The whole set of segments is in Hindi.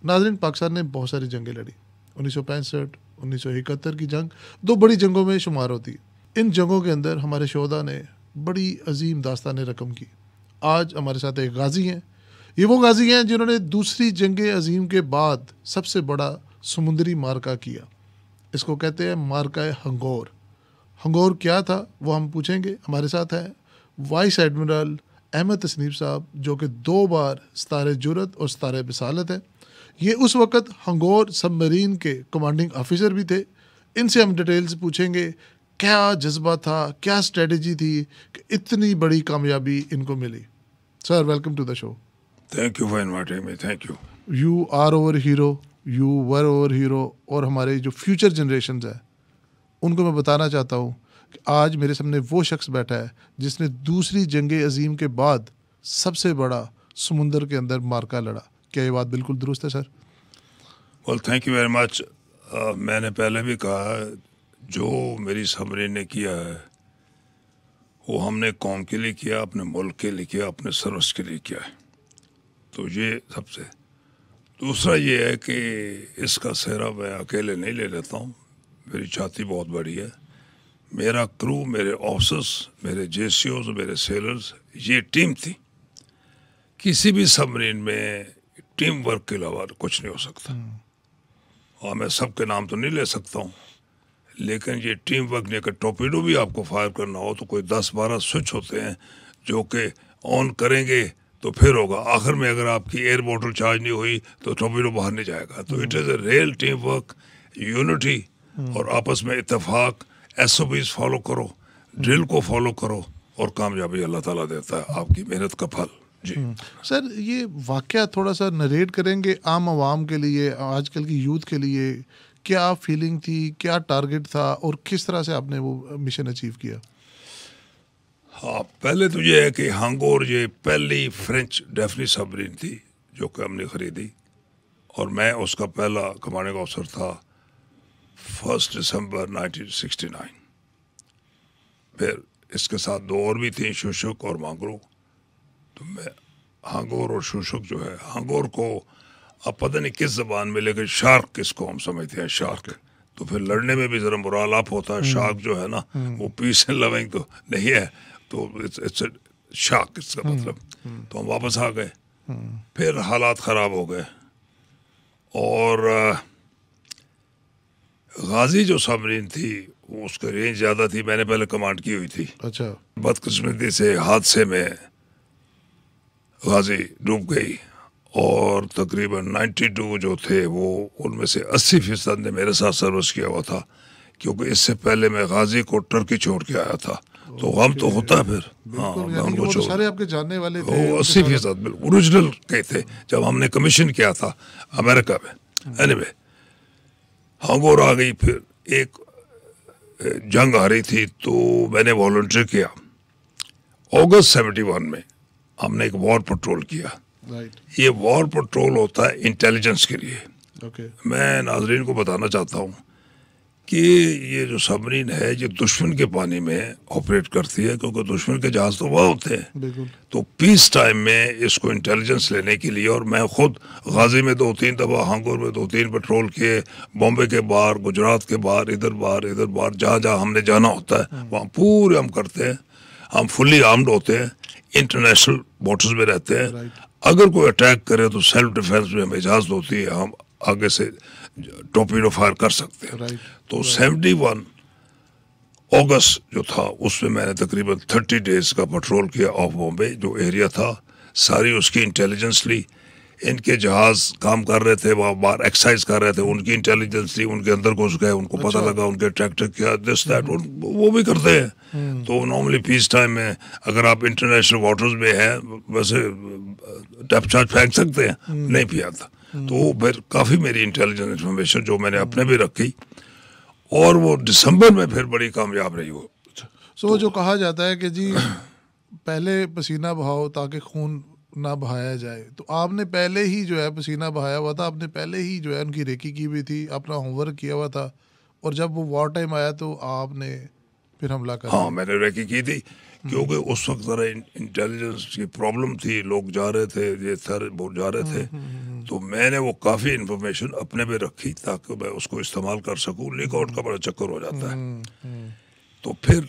नाज़रीन, पाकिस्तान ने बहुत सारी जंगें लड़ी। 1965, 1971 की जंग 2 बड़ी जंगों में शुमार होती है। इन जंगों के अंदर हमारे शोहदा ने बड़ी अजीम दास्तान रकम की। आज हमारे साथ एक गाजी हैं। ये वो गाजी हैं जिन्होंने दूसरी जंग अजीम के बाद सबसे बड़ा समुद्री मार्का किया। इसको कहते हैं मार्का हंगोर। हंगोर क्या था वो हम पूछेंगे। हमारे साथ है वाइस एडमिरल अहमद तसनीफ साहब, जो कि 2 बार सितारे जुरत और सितारे बिसालत है। ये उस वक़्त हंगोर सबमरीन के कमांडिंग ऑफिसर भी थे। इनसे हम डिटेल्स पूछेंगे, क्या जज्बा था, क्या स्ट्रेटजी थी कि इतनी बड़ी कामयाबी इनको मिली। Sir, welcome to the show. Thank you for inviting me. Thank you. You are our hero, you were our hero. और हमारे जो फ्यूचर जनरेशन है उनको मैं बताना चाहता हूँ कि आज मेरे सामने वो शख्स बैठा है जिसने दूसरी जंग अजीम के बाद सबसे बड़ा समुंदर के अंदर मार्का लड़ा। क्या ये बात बिल्कुल दुरुस्त है sir? Well, thank you very much. मैंने पहले भी कहा, जो मेरी सबमरीन ने किया है वो हमने कौम के लिए किया, अपने मुल्क के लिए किया, अपने सर्विस के लिए किया है। तो ये सबसे। दूसरा ये है कि इसका सेहरा मैं अकेले नहीं ले लेता हूँ। मेरी छाती बहुत बड़ी है। मेरा क्रू, मेरे ऑफिसर्स, मेरे जेसीओज, मेरे सेलर्स, ये टीम थी। किसी भी सबमरीन में टीम वर्क के अलावा कुछ नहीं हो सकता। और मैं सबके नाम तो नहीं ले सकता हूँ, लेकिन ये टीम वर्क नहीं। अगर टॉर्पीडो भी आपको फायर करना हो तो कोई 10-12 स्विच होते हैं जो कि ऑन करेंगे तो फिर होगा। आखिर में अगर आपकी एयर बोतल चार्ज नहीं हुई तो टॉर्पीडो बाहर नहीं जाएगा। तो it is a real team work, unity और आपस में इत्तेफाक। SOPs फॉलो करो, ड्रिल को फॉलो करो और कामयाबी अल्लाह ताला देता है, आपकी मेहनत का फल। जी सर, ये वाक़या थोड़ा सा नरेट करेंगे आम आवाम के लिए, आजकल की यूथ के लिए। क्या फीलिंग थी, क्या टारगेट था और किस तरह से आपने वो मिशन अचीव किया? हाँ, पहले तो ये है कि हांगोर ये पहली फ्रेंच डेफनी सबमरीन थी जो कि हमने ख़रीदी, और मैं उसका पहला कमांडिंग ऑफिसर था 1 दिसंबर 1969। फिर इसके साथ 2 और भी थी, शुशुक और मांगरू। तो मैं हांगोर और शुशुक जो है, हांगोर को अब पता नहीं किस जबान में, लेकिन शार्क किसको हम समझते हैं, शार्क। तो फिर लड़ने में भी ज़रा मुराल अप होता है। शार्क जो है ना, वो पीस एंड लविंग तो नहीं है, तो इट्स शार्क इसका मतलब। तो हम वापस आ गए। फिर हालात ख़राब हो गए और गाजी जो सबमरीन थी वो उसका रेंज ज़्यादा थी। मैंने पहले कमांड की हुई थी। अच्छा। बदकिस्मती से हादसे में गाजी डूब गई और तकरीबन 92 जो थे वो, उनमें से 80% ने मेरे साथ सर्विस किया हुआ था, क्योंकि इससे पहले मैं गाजी को टर्की छोड़ के आया था। तो हम तो होता है फिर। हाँ, बिल्कुल, मैं यानी कि उनको वो तो छोड़, सारे आपके जानने वाले थे। वो उनके साथ 80% ओरिजिनल के थे जब हमने कमीशन किया था अमेरिका में। एनीवे, हांगोर आ गई। फिर एक जंग आ रही थी तो मैंने वॉलंटियर किया। अगस्त 71 में हमने एक वॉर पेट्रोल किया। राइट। ये वॉर पेट्रोल होता है इंटेलिजेंस के लिए। ओके। मैं नाजरीन को बताना चाहता हूँ कि ये जो सबमरीन है ये दुश्मन के पानी में ऑपरेट करती है, क्योंकि दुश्मन के जहाज तो वहाँ होते हैं। बिल्कुल। तो पीस टाइम में इसको इंटेलिजेंस लेने के लिए, और मैं खुद गाजी में 2-3 दफ़ा, हांगोर में 2-3 पेट्रोल किए, बॉम्बे के बाहर, गुजरात के बाहर, इधर बाहर, जहाँ जहाँ हमने जाना होता है वहाँ पूरे हम करते हैं। हम फुल्ली आर्म्ड होते हैं, इंटरनेशनल वाटर्स में रहते हैं। राइट। अगर कोई अटैक करे तो सेल्फ डिफेंस में हमें इजाज़त होती है, हम आगे से टॉर्पीडो फायर कर सकते हैं। राइट। तो 71 अगस्त जो था उसमें मैंने तकरीबन 30 डेज का पेट्रोल किया ऑफ बॉम्बे। जो एरिया था सारी उसकी इंटेलिजेंस ली। इनके जहाज काम कर रहे थे वहाँ बाहर, एक्सरसाइज कर रहे थे, उनकी इंटेलिजेंस ली। उनके अंदर घुस गए, उनको पता लगा, उनके ट्रैक्टर क्या दिस दैट, वो भी करते हैं। तो नॉर्मली पीस टाइम में अगर आप इंटरनेशनल वाटर्स में हैं, वैसे डेप्थ चार्ज फेंक सकते हैं, नहीं पिया था। तो फिर काफ़ी मेरी इंटेलिजेंस इंफॉर्मेशन जो मैंने अपने भी रखी, और वो दिसंबर में फिर बड़ी कामयाब रही वो। सो जो कहा जाता है कि जी पहले पसीना बहाओ ताकि खून ना बहाया जाए, तो आपने पहले ही जो है पसीना बहाया हुआ था, आपने पहले ही जो है उनकी रेकी की हुई थी, अपना होमवर्क किया हुआ था, और जब वो वॉर टाइम आया तो आपने फिर हमला कर हाँ दिया। मैंने रेकी की थी क्योंकि उस वक्त ज़रा इंटेलिजेंस की प्रॉब्लम थी, लोग जा रहे थे, ये सर वो जा रहे थे, तो मैंने वो काफ़ी इंफॉर्मेशन अपने पे रखी ताकि मैं उसको इस्तेमाल कर सकूँ। लीक आउट का बड़ा चक्कर हो जाता है। तो फिर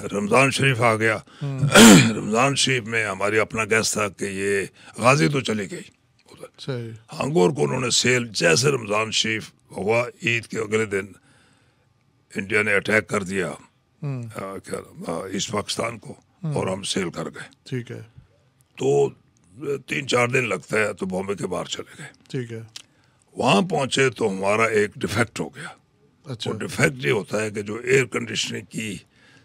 रमज़ान शरीफ आ गया। रमज़ान शरीफ में हमारी अपना गैस था कि ये गाजी तो चली गई उधर, सही। हांगोर को उन्होंने सेल, जैसे रमज़ान शरीफ हुआ ईद के अगले दिन इंडिया ने अटैक कर दिया ईस्ट पाकिस्तान को और हम सेल कर गए। ठीक है, तो 3-4 दिन लगता है, तो बॉम्बे के बाहर चले गए। ठीक है। वहाँ पहुँचे तो हमारा एक डिफेक्ट हो गया। अच्छा, वो डिफेक्ट ये होता है कि जो एयर कंडीशनिंग की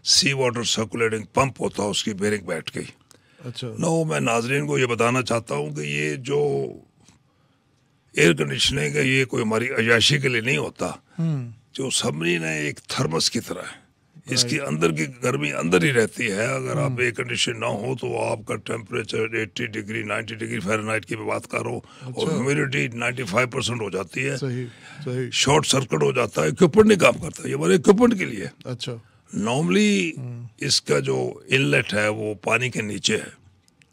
सी वाटर सर्कुलेटिंग पंप होता है उसकी बेरिंग बैठ गई। अच्छा। नो, मैं नाजरीन को ये बताना चाहता हूँ कि ये जो एयर कंडीशनिंग है ये कोई हमारी अयाशी के लिए नहीं होता। जो सबमरीन है एक थर्मस की तरह है, इसकी अंदर की गर्मी अंदर ही रहती है। अगर आप एयर कंडीशन ना हो तो आपका टेम्परेचर 80 डिग्री 90 डिग्री फ़ारेनहाइट की बात करो और ह्यूमिडिटी 95% हो जाती है। सही, सही। शॉर्ट सर्किट हो जाता है, इक्विपमेंट नहीं काम करता। ये हमारे इक्विपमेंट के लिए। अच्छा, नॉर्मली इसका जो इनलेट है वो पानी के नीचे है,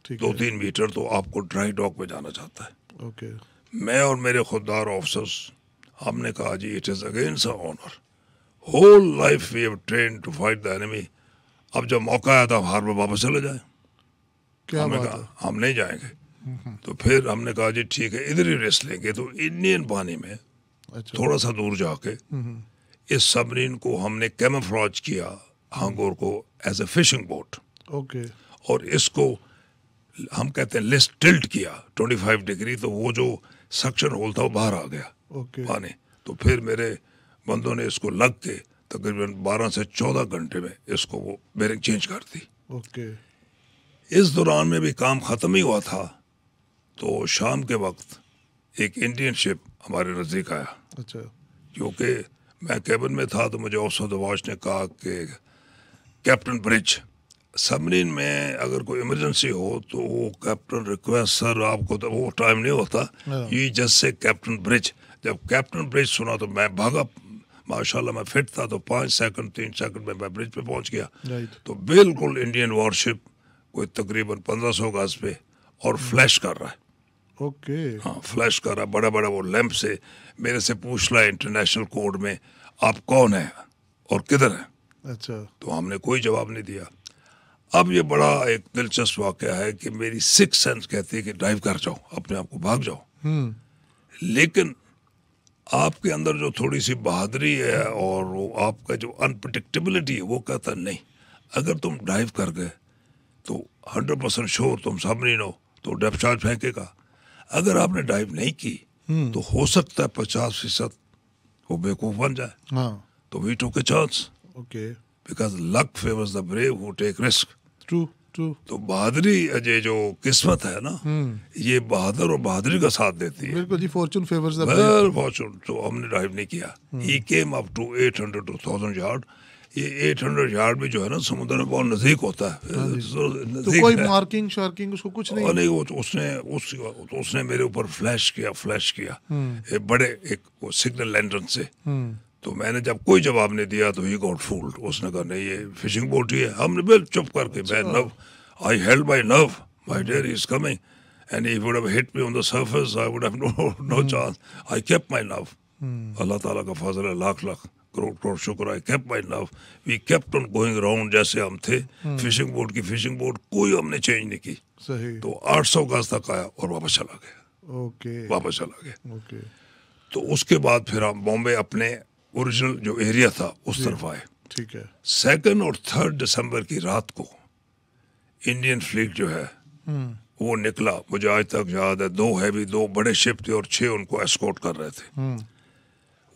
ठीक है। 2-3 मीटर, तो आपको ड्राई डॉक में जाना चाहता है। ओके। मैं और मेरे खुददार ऑफिसर्स हमने कहा जी it is against our honour, whole life we have train to fight the enemy. अब जब मौका आया था हार में वापस चले जाए। क्या हमने बात कहा है। हम नहीं जाएंगे। तो फिर हमने कहा जी ठीक है इधर ही रेस्ट लेंगे। तो इंडियन पानी में अच्छा, थोड़ा सा दूर जाके इस सबमरीन को हमने कैमोफ्लेज किया हांगोर को as a fishing boat, okay. और इसको हम कहते हैं लिस्ट टिल्ट किया 25 डिग्री, तो वो जो सक्शन होल था वो बाहर आ गया ओके। पानी। तो फिर मेरे बंदों ने इसको लग के तकरीबन 12 से 14 घंटे में इसको वो बेरिंग चेंज कर दी। ओके। इस दौरान में भी काम ख़त्म ही हुआ था, तो शाम के वक्त एक इंडियन शिप हमारे नज़दीक आया। अच्छा, क्योंकि मैं कैबिन में था तो मुझे ऑफिसर द वॉच ने कहा कि कैप्टन ब्रिज, सबमरीन में अगर कोई इमरजेंसी हो तो वो कैप्टन रिक्वेस्ट सर आपको, तो वो टाइम नहीं होता, ये जस्ट से कैप्टन ब्रिज। जब कैप्टन ब्रिज सुना तो मैं भागा, माशाल्लाह मैं फिट था, तो 5 सेकंड 3 सेकंड में मैं ब्रिज पे पहुंच गया। राइट। तो बिल्कुल इंडियन वॉरशिप कोई तकरीबन 1500 गज पे और फ्लैश कर रहा है। ओके। हाँ फ्लैश कर रहा है, बड़ा बड़ा वो लैंप से मेरे से पूछ रहा है इंटरनेशनल कोड में आप कौन है और किधर है। अच्छा, तो हमने कोई जवाब नहीं दिया। अब ये बड़ा एक दिलचस्प वाक़या है कि मेरी सिक्स सेंस कहती है कि ड्राइव कर जाओ, अपने आप को भाग जाओ। लेकिन आपके अंदर जो थोड़ी सी बहादुरी है और वो आपका जो अनप्रडिक्टेबिलिटी है वो कहता नहीं, अगर तुम ड्राइव कर गए तो 100% श्योर तुम सबमरीन हो तो डेप्थ चार्ज फेंकेगा। अगर आपने ड्राइव नहीं की तो हो सकता है 50% वो बेवकूफ़ बन जाए। हाँ, तो we took a chance okay. Because luck favours the brave who take risk. True, true. तो बहादुरी, ये जो किस्मत है ना, ये बहादुर और बहादुरी का साथ देती है। बिल्कुल जी, fortune favours the well fortune. तो हमने ड्राइव नहीं किया। He came up to 800 to 1000 yard. ये 800 यार्ड भी जो है ना समुद्र में बहुत नजदीक होता है। तो नजदीक कोई है। मार्किंग शार्किंग उसको कुछ और नहीं? नहीं, वो तो उसने मेरे ऊपर फ्लैश किया एक बड़े एक वो सिग्नल लैंटर्न से। तो मैंने जब कोई जवाब नहीं दिया तो ही गॉट फूल्ड। उसने कहा नहीं ये फिशिंग बोट ही है। हमने बिल्कुल चुप करके, मैं now, I held my nerve, my dear he is coming and he would have hit me on the surface, I would have no chance. I kept my nerve. Allah ताला का फजल है, लाख लाख करोड़ शुक्र। I kept my nerve. We kept on going around जैसे हम थे। फिशिंग बोट कोई हमने चेंज नहीं की। सही। तो 800 गज तक आया और वापस चला गया। ओके, वापस चला गया। ओके। तो उसके बाद फिर हम बॉम्बे अपने ओरिजिनल जो एरिया था उस तरफ आए। ठीक है। 2 और 3 दिसंबर की रात को इंडियन फ्लीट जो है वो निकला। मुझे आज तक याद है, 2 बड़े शिप थे और 6 उनको एस्कॉर्ट कर रहे थे।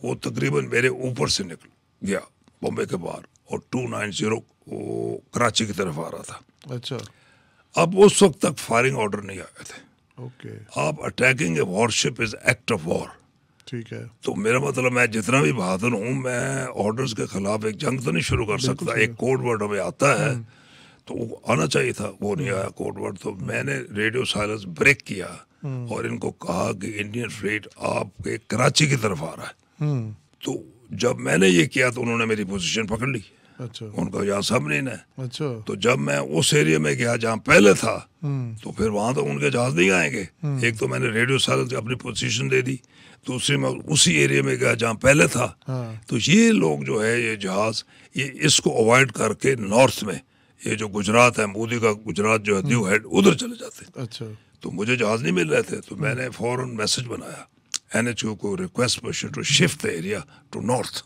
वो तकरीबन मेरे ऊपर से निकल गया बॉम्बे के बाहर और 290 वो कराची की तरफ आ रहा था। अच्छा, अब उस वक्त तक फायरिंग ऑर्डर नहीं आए थे। ओके। आप attacking A worship is act of war. ठीक है। तो मेरा मतलब मैं जितना भी बहादुर हूँ, मैं ऑर्डर्स के खिलाफ एक जंग तो नहीं शुरू कर सकता। एक कोड वर्ड हमें आता है तो वो आना चाहिए था, वो नहीं आया कोड वर्ड। तो मैंने रेडियो साइलेंस ब्रेक किया और इनको कहा कि इंडियन फ्लीट आपके कराची की तरफ आ रहा है। तो जब मैंने ये किया तो उन्होंने मेरी पोजीशन पकड़ ली। अच्छा उनका यहाँ सबमरीन है। अच्छा। तो जब मैं उस एरिया में गया जहाँ पहले था, हम्म तो फिर वहाँ तो उनके जहाज नहीं आएंगे। एक तो मैंने रेडियो साइलेंस अपनी पोजीशन दे दी, दूसरी मैं उसी एरिया में गया जहाँ पहले था। हाँ तो ये लोग जो है ये जहाज ये इसको अवॉइड करके नॉर्थ में ये जो गुजरात है, मोदी का गुजरात जो है दीव हेड, उधर चले जाते। अच्छा तो मुझे जहाज नहीं मिल रहे थे, तो मैंने फौरन मैसेज बनाया NHO को, request permission to shift the area to north.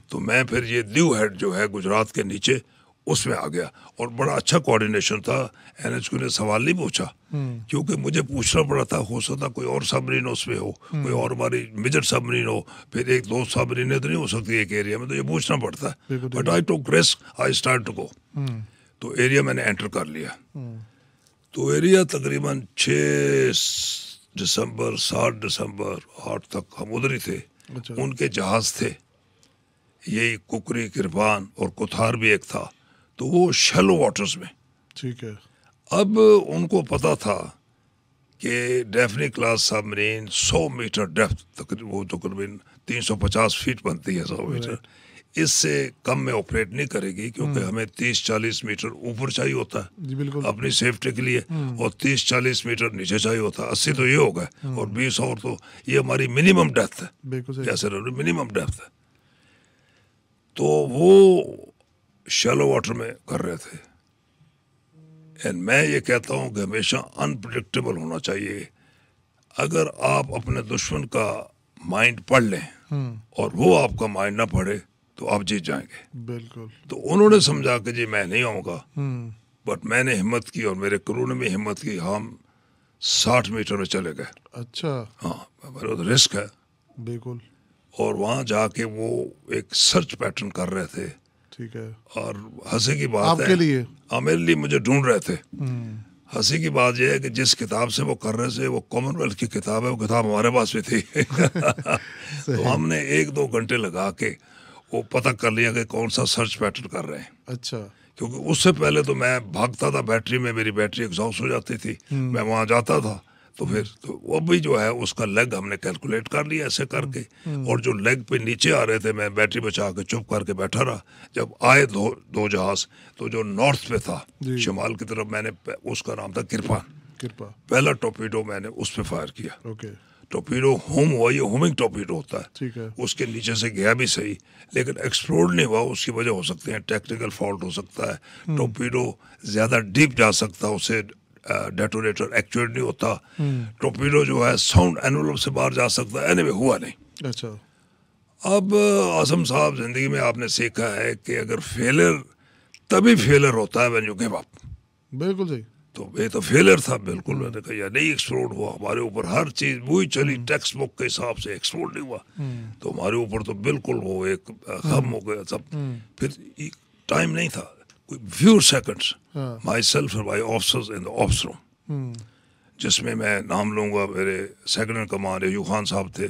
तो मैं फिर ये दीव हेड जो है गुजरात के नीचे उसमें आ गया, और बड़ा अच्छा कोऑर्डिनेशन था। NHO ने सवाल नहीं पूछा, क्योंकि मुझे पूछना पड़ा था, हो सकता कोई और सबमरीन उसमें हो, कोई और हमारी मेजर सबमरीन हो, फिर एक दो सबमरीनें तो नहीं हो सकती एक एरिया में, तो ये पूछना पड़ता है। But I took risk, I start to go. तो एरिया मैंने एंटर कर लिया। तो एरिया तकरीबन 6 दिसंबर 7 दिसंबर 8 तक हम उधर ही थे। अच्छा उनके जहाज थे, यही कुकरी, किरपान और कुथार भी एक था, तो वो शैलो वाटर्स में। ठीक है। अब उनको पता था कि Daphne class submarine 100 metre depth तकरीबन, वो तकरीबन 350 फीट बनती है 100 मीटर, इससे कम में ऑपरेट नहीं करेगी, क्योंकि हमें 30-40 मीटर ऊपर चाहिए होता है जी बिल्कुल। अपनी सेफ्टी के लिए, और 30-40 मीटर नीचे चाहिए होता है। 80 तो ये हो गए, और 20 और तो ये हमारी मिनिमम डेप्थ है, बिल्कुल सही। जैसे मिनिमम डेप्थ है। तो वो शैलो वाटर में कर रहे थे। एंड मैं ये कहता हूँ कि हमेशा अनप्रिडिक्टेबल होना चाहिए। अगर आप अपने दुश्मन का माइंड पढ़ लें और वो आपका माइंड ना पढ़े, तो आप जीत जाएंगे। बिल्कुल। तो उन्होंने समझा कि जी मैं नहीं आऊँगा, हम्म बट मैंने हिम्मत की और मेरे क्रू ने भी हिम्मत की, हम 60 मीटर में चले गए। अच्छा हाँ, मेरा तो रिस्क है। बिल्कुल। और वहाँ जाके वो एक सर्च पैटर्न कर रहे थे, ठीक है। और हंसी की बात आपके है, लिए? हाँ मेरे लिए, मुझे ढूंढ रहे थे। हंसी की बात यह है कि जिस किताब से वो कर रहे थे वो कॉमनवेल्थ की किताब है, वो किताब हमारे पास भी थी। तो हमने 1-2 घंटे लगा के वो पता कर लिया कि कौन सा सर्च पैटर्न कर रहे हैं। अच्छा क्योंकि उससे पहले तो मैं भागता था बैटरी में, मेरी बैटरी एग्जॉस्ट हो जाती थी, मैं वहाँ जाता था, तो फिर तो वो भी जो है उसका लेग हमने कैलकुलेट कर लिया ऐसे करके। और जो लेग पे नीचे आ रहे थे, मैं बैटरी बचा के चुप करके बैठा रहा। जब आए दो जहाज, तो जो नॉर्थ पे था शिमाल की तरफ, मैंने उसका नाम था किरपान, कृपा। पहला टॉर्पीडो मैंने उस पर फायर किया। ओके टॉर्पीडो होम हुआ, ये होमिंग टॉर्पीडो होता है, ठीक है। उसके नीचे से गया भी सही, लेकिन एक्सप्लोड नहीं हुआ। उसकी वजह हो सकती है टेक्निकल फॉल्ट हो सकता है, टॉर्पीडो ज़्यादा डीप जा सकता है, उसे डेटोनेटर एक्चुएट नहीं होता। टॉर्पीडो जो है साउंड एनवलप से बाहर जा सकता है, एनीवे हुआ नहीं। अच्छा अब आजम साहब, जिंदगी में आपने सीखा है कि अगर फेलियर तभी फेलियर होता है व्हेन यू गिव अप। बिल्कुल सही। तो ये तो फेलियर था बिल्कुल। मैंने कहा यार नहीं एक्सप्लोड हुआ हमारे ऊपर, हर चीज वही चली टेक्स्ट बुक के हिसाब से, एक्सप्लोड नहीं हुआ। तो हमारे ऊपर तो बिल्कुल वो एक खत्म हो गया सब। फिर टाइम नहीं था, कोई फ्यू सेकंड्स, माई सेल्फ और my officers in the office room, जिसमें मैं नाम लूंगा, मेरे second in command Ayub Khan साहब थे,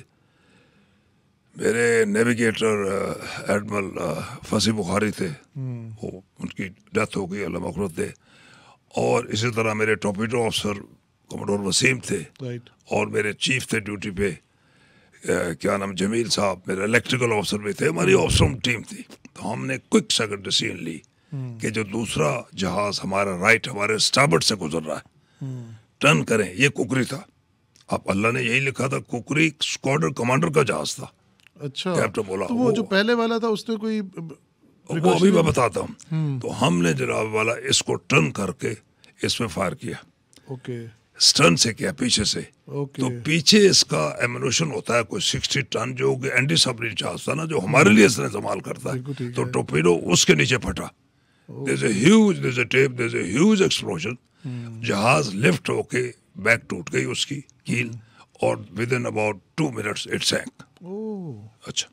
मेरे नेविगेटर एडमिरल फसी बुखारी थे, वो उनकी डेथ हो गई, अल्लाह मग़फ़िरत दे। और इसी तरह मेरे टॉर्पीडो ऑफिसर कमोडोर वसीम थे, राइट। और मेरे चीफ थे ड्यूटी पे क्या नाम जमील साहब, मेरे इलेक्ट्रिकल ऑफिसर भी थे, हमारी ऑफिसर टीम थी। तो हमने क्विक सेकंड डिसीजन ली कि जो दूसरा जहाज हमारा राइट हमारे स्टार्बोर्ड से गुजर रहा है, टर्न करें। ये कुकरी था। अब अल्लाह ने यही लिखा था, कुकरी स्क्वाड्रन कमांडर का जहाज था। अच्छा कैप्टन बोला, तो वो जो पहले वाला था उसने कोई वो अभी मैं बताता हूँ। तो हमने जनाब वाला इसको टर्न करके इसमें फायर किया। ओके स्टर्न से किया, पीछे से। ओके तो पीछे इसका एमिनेशन होता है कोई 60 टन, जो कि एंटी सबमरीन जहाज था ना, जो हमारे लिए इसने इस्तेमाल करता बिल्कुल है। ठीक तो है। टॉर्पीडो उसके नीचे फटा। there's a huge explosion। जहाज लिफ्ट होके बैक टूट गई उसकी कील, और within about 2 minutes it sank. ओह अच्छा,